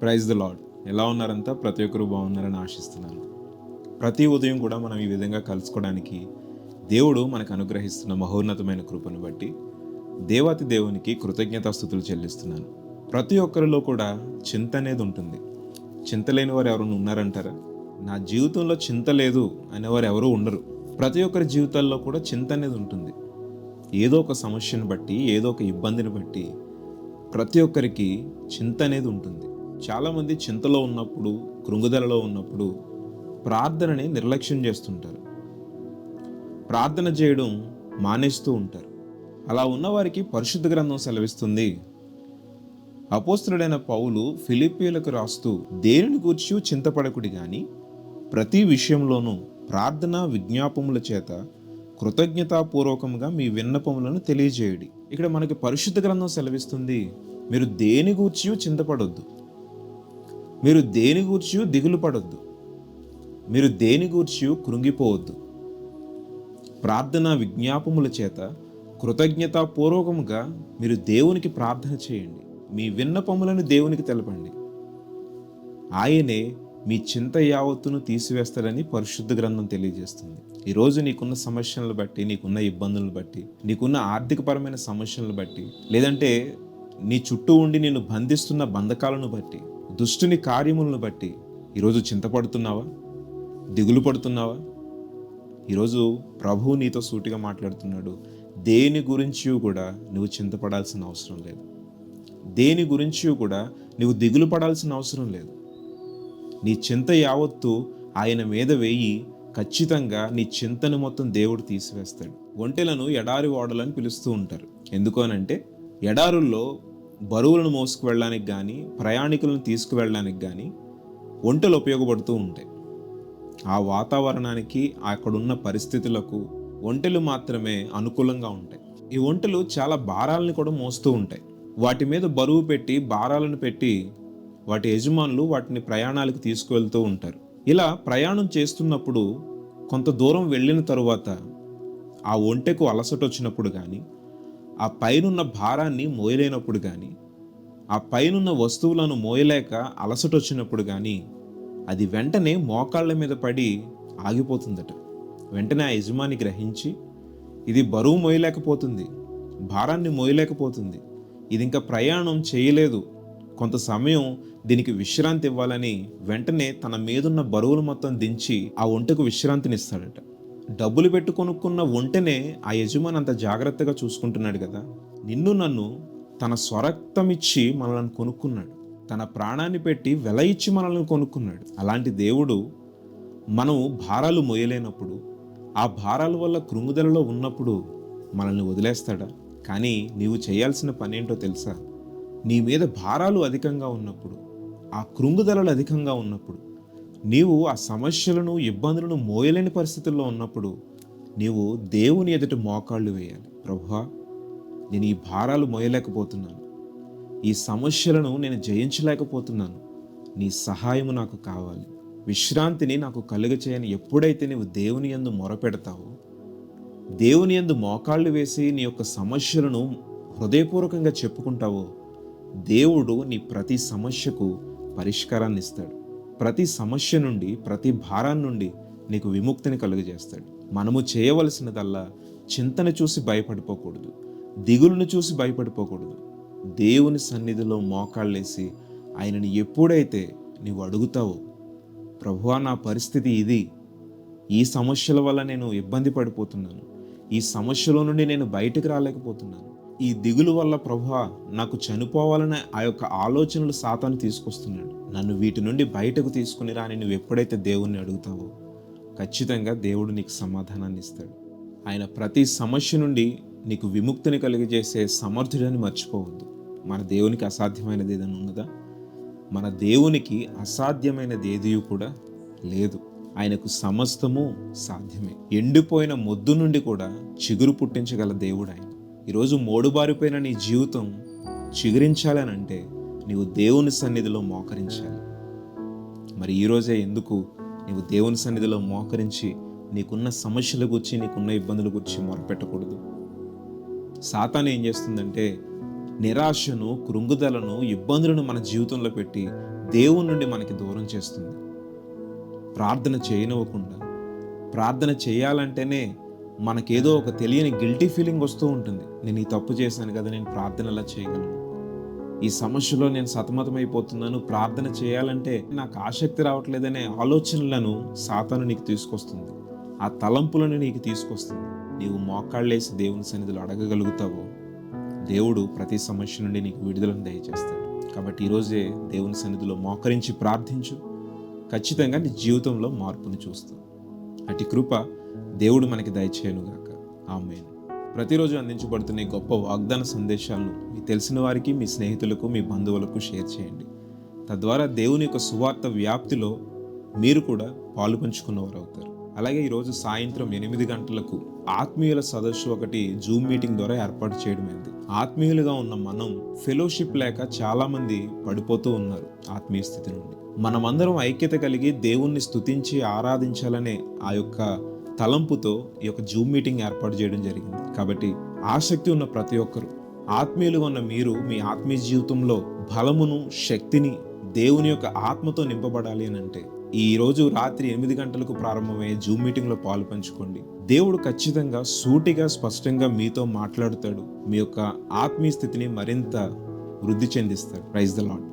Praise the lord. ఎలా ఉన్నారంతా? ప్రతి ఒక్కరు బాగున్నారని ఆశిస్తున్నాను. ప్రతి ఉదయం కూడా మనం ఈ విధంగా కలుసుకోవడానికి దేవుడు మనకు అనుగ్రహిస్తున్న మహోన్నతమైన కృపను బట్టి దేవాతి దేవునికి కృతజ్ఞతాస్తుతులు చెల్లిస్తున్నాను. ప్రతి ఒక్కరిలో కూడా చింత అనేది ఉంటుంది. చింత లేని వారు ఎవరైనా ఉన్నారంటారా? నా జీవితంలో చింత లేదు అనేవారు ఎవరూ ఉండరు. ప్రతి ఒక్కరి జీవితాల్లో కూడా చింత అనేది ఉంటుంది. ఏదో ఒక సమస్యను బట్టి, ఏదో ఒక ఇబ్బందిని బట్టి ప్రతి ఒక్కరికి చింత అనేది ఉంటుంది. చాలామంది చింతలో ఉన్నప్పుడు, కృంగుదలలో ఉన్నప్పుడు ప్రార్థనని నిర్లక్ష్యం చేస్తుంటారు. ప్రార్థన చేయడం మానేస్తూ ఉంటారు. అలా ఉన్నవారికి పరిశుద్ధ గ్రంథం సెలవిస్తుంది, అపోస్తలుడైన పౌలు ఫిలిప్పీయులకు రాస్తూ, దేనిని గూర్చి చింతపడకుడి గాని ప్రతి విషయంలోనూ ప్రార్థన విజ్ఞాపముల చేత కృతజ్ఞతాపూర్వకంగా మీ విన్నపములను తెలియజేయడి. ఇక్కడ మనకి పరిశుద్ధ గ్రంథం సెలవిస్తుంది, మీరు దేని గూర్చి చింతపడొద్దు, మీరు దేని గూర్చి దిగులు పడొద్దు, మీరు దేని గూర్చి కృంగిపోవద్దు. ప్రార్థన విజ్ఞాపముల చేత కృతజ్ఞతాపూర్వకముగా మీరు దేవునికి ప్రార్థన చేయండి, మీ విన్నపములను దేవునికి తెలపండి. ఆయనే మీ చింత యావత్తును తీసివేస్తాడని పరిశుద్ధ గ్రంథం తెలియజేస్తుంది. ఈరోజు నీకున్న సమస్యలను బట్టి, నీకున్న ఇబ్బందులను బట్టి, నీకున్న ఆర్థికపరమైన సమస్యలను బట్టి, లేదంటే నీ చుట్టూ ఉండి నిన్ను బంధిస్తున్న బంధకాలను బట్టి, దుష్టుని కార్యములను బట్టి ఈరోజు చింతపడుతున్నావా? దిగులు పడుతున్నావా? ఈరోజు ప్రభువు నీతో సూటిగా మాట్లాడుతున్నాడు. దేని గురించి కూడా నువ్వు చింతపడాల్సిన అవసరం లేదు. దేని గురించి కూడా నువ్వు దిగులు పడాల్సిన అవసరం లేదు. నీ చింత యావత్తు ఆయన మీద వేయి, ఖచ్చితంగా నీ చింతను మొత్తం దేవుడు తీసివేస్తాడు. ఒంటెలను ఎడారి ఓడలని పిలుస్తూ ఉంటారు. ఎందుకు అనంటే, ఎడారుల్లో బరువులను మోసుకు వెళ్ళడానికి కానీ, ప్రయాణికులను తీసుకువెళ్ళడానికి కానీ ఒంటెలు ఉపయోగపడుతూ ఉంటాయి. ఆ వాతావరణానికి, అక్కడున్న పరిస్థితులకు ఒంటెలు మాత్రమే అనుకూలంగా ఉంటాయి. ఈ ఒంటెలు చాలా భారాలను కూడా మోస్తూ ఉంటాయి. వాటి మీద బరువు పెట్టి, భారాలను పెట్టి వాటి యజమానులు వాటిని ప్రయాణాలకు తీసుకువెళ్తూ ఉంటారు. ఇలా ప్రయాణం చేస్తున్నప్పుడు కొంత దూరం వెళ్ళిన తరువాత ఆ ఒంటెకు అలసట వచ్చినప్పుడు కానీ, ఆ పైనున్న భారాన్ని మోయలేనప్పుడు కానీ, ఆ పైనున్న వస్తువులను మోయలేక అలసట వచ్చినప్పుడు కానీ అది వెంటనే మోకాళ్ళ మీద పడి ఆగిపోతుందట. వెంటనే ఆ యజమాని గ్రహించి, ఇది బరువు మోయలేకపోతుంది, భారాన్ని మోయలేకపోతుంది, ఇది ఇంకా ప్రయాణం చేయలేదు, కొంత సమయం దీనికి విశ్రాంతి ఇవ్వాలని వెంటనే తన మీదున్న బరువులు మొత్తం దించి ఆ ఒంటెకు విశ్రాంతినిస్తాడట. డబ్బులు పెట్టి కొనుక్కున్న ఒంటెనే ఆ యజమాని అంత జాగ్రత్తగా చూసుకుంటున్నాడు కదా. నిన్ను నన్ను తన స్వరక్తమిచ్చి మనల్ని కొనుక్కున్నాడు. తన ప్రాణాన్ని పెట్టి వెల ఇచ్చి మనల్ని కొనుక్కున్నాడు. అలాంటి దేవుడు మనము భారాలు మోయలేనప్పుడు, ఆ భారాల వల్ల కృంగుదలలో ఉన్నప్పుడు మనల్ని వదిలేస్తాడా? కానీ నీవు చేయాల్సిన పని ఏంటో తెలుసా? నీ మీద భారాలు అధికంగా ఉన్నప్పుడు, ఆ కృంగుదలలు అధికంగా ఉన్నప్పుడు, నీవు ఆ సమస్యలను, ఇబ్బందులను మోయలేని పరిస్థితుల్లో ఉన్నప్పుడు నీవు దేవుని ఎదుట మోకాళ్ళు వేయాలి. ప్రభువా, నేను ఈ భారాలు మోయలేకపోతున్నాను, ఈ సమస్యలను నేను జయించలేకపోతున్నాను, నీ సహాయము నాకు కావాలి, విశ్రాంతిని నాకు కలుగచేయని ఎప్పుడైతే నీవు దేవుని యందు మొరపెడతావో, దేవుని యందు మోకాళ్ళు వేసి నీ యొక్క సమస్యలను హృదయపూర్వకంగా చెప్పుకుంటావో, దేవుడు నీ ప్రతి సమస్యకు పరిష్కారాన్ని ఇస్తాడు. ప్రతి సమస్య నుండి, ప్రతి భారాన్ని నుండి నీకు విముక్తిని కలుగజేస్తాడు. మనము చేయవలసినదల్లా చింతను చూసి భయపడిపోకూడదు, దిగులును చూసి భయపడిపోకూడదు. దేవుని సన్నిధిలో మోకాళ్ళేసి ఆయనని ఎప్పుడైతే నీవు అడుగుతావో, ప్రభువా, నా పరిస్థితి ఇది, ఈ సమస్యల వల్ల నేను ఇబ్బంది పడిపోతున్నాను, ఈ సమస్యలో నుండి నేను బయటకు రాలేకపోతున్నాను, ఈ దిగులు వల్ల ప్రభువా నాకు చనిపోవాలనే ఆ యొక్క ఆలోచనలు సాతాను తీసుకొస్తున్నాడు, నన్ను వీటి నుండి బయటకు తీసుకుని రాని నువ్వు ఎప్పుడైతే దేవుణ్ణి అడుగుతావో, ఖచ్చితంగా దేవుడు నీకు సమాధానాన్ని ఇస్తాడు. ఆయన ప్రతి సమస్య నుండి నీకు విముక్తిని కలిగజేసే సమర్థుడని మర్చిపోవద్దు. మన దేవునికి అసాధ్యమైనది ఏదైనా ఉన్నదా? మన దేవునికి అసాధ్యమైనది ఏది కూడా లేదు. ఆయనకు సమస్తము సాధ్యమే. ఎండిపోయిన మొద్దు నుండి కూడా చిగురు పుట్టించగల దేవుడు ఆయన. ఈరోజు మోడుబారిపోయిన నీ జీవితం చిగురించాలనంటే నీవు దేవుని సన్నిధిలో మోకరించాలి. మరి ఈరోజే ఎందుకు నీవు దేవుని సన్నిధిలో మోకరించి నీకున్న సమస్యల గురించి, నీకున్న ఇబ్బందుల గురించి మొరపెట్టకూడదు? సాతాను ఏం చేస్తుందంటే, నిరాశను, కృంగుదలను, ఇబ్బందులను మన జీవితంలో పెట్టి దేవుని నుండి మనకి దూరం చేస్తుంది. ప్రార్థన చేయనివ్వకుండా, ప్రార్థన చేయాలంటేనే మనకేదో ఒక తెలియని గిల్టీ ఫీలింగ్ వస్తూ ఉంటుంది. నేను ఈ తప్పు చేశాను కదా, నేను ప్రార్థన ఎలా చేయగలను, ఈ సమస్యలో నేను సతమతమైపోతున్నాను, ప్రార్థన చేయాలంటే నాకు ఆసక్తి రావట్లేదనే ఆలోచనలను సాతాను నీకు తీసుకొస్తుంది. ఆ తలంపులను నీకు తీసుకొస్తుంది. నీవు మోకాళ్ళేసి దేవుని సన్నిధిలో అడగగలుగుతావో దేవుడు ప్రతి సమస్య నుండి నీకు విడుదలను దయచేస్తాడు. కాబట్టి ఈరోజే దేవుని సన్నిధిలో మోకరించి ప్రార్థించు. ఖచ్చితంగా నీ జీవితంలో మార్పును చూస్తావు. అటు కృప దేవుడు మనకి దయచేయనుగాక. ఆమేన్. ప్రతిరోజు అందించబడుతున్న ఈ గొప్ప వాగ్దాన సందేశాలను మీ తెలిసిన వారికి, మీ స్నేహితులకు, మీ బంధువులకు షేర్ చేయండి. తద్వారా దేవుని యొక్క సువార్త వ్యాప్తిలో మీరు కూడా పాలు పంచుకున్నవారు అవుతారు. అలాగే ఈరోజు సాయంత్రం 8 గంటలకు ఆత్మీయుల సదస్సు ఒకటి జూమ్ మీటింగ్ ద్వారా ఏర్పాటు చేయడమైంది. ఆత్మీయులుగా ఉన్న మనం ఫెలోషిప్ లేక చాలా మంది పడిపోతూ ఉన్నారు ఆత్మీయ స్థితి నుండి. మనమందరం ఐక్యత కలిగి దేవుణ్ణి స్తుతించి ఆరాధించాలనే ఆ యొక్క తలంపుతో ఈ యొక్క జూమ్ మీటింగ్ ఏర్పాటు చేయడం జరిగింది. కాబట్టి ఆసక్తి ఉన్న ప్రతి ఒక్కరు, ఆత్మీయులుగా ఉన్న మీరు మీ ఆత్మీయ జీవితంలో బలమును, శక్తిని, దేవుని యొక్క ఆత్మతో నింపబడాలి అని అంటే ఈ రోజు రాత్రి 8 గంటలకు ప్రారంభమయ్యే జూమ్ మీటింగ్లో పాలు పంచుకోండి. దేవుడు ఖచ్చితంగా సూటిగా, స్పష్టంగా మీతో మాట్లాడుతాడు. మీ యొక్క ఆత్మీయ స్థితిని మరింత వృద్ధి చెందిస్తాడు. Praise the lord.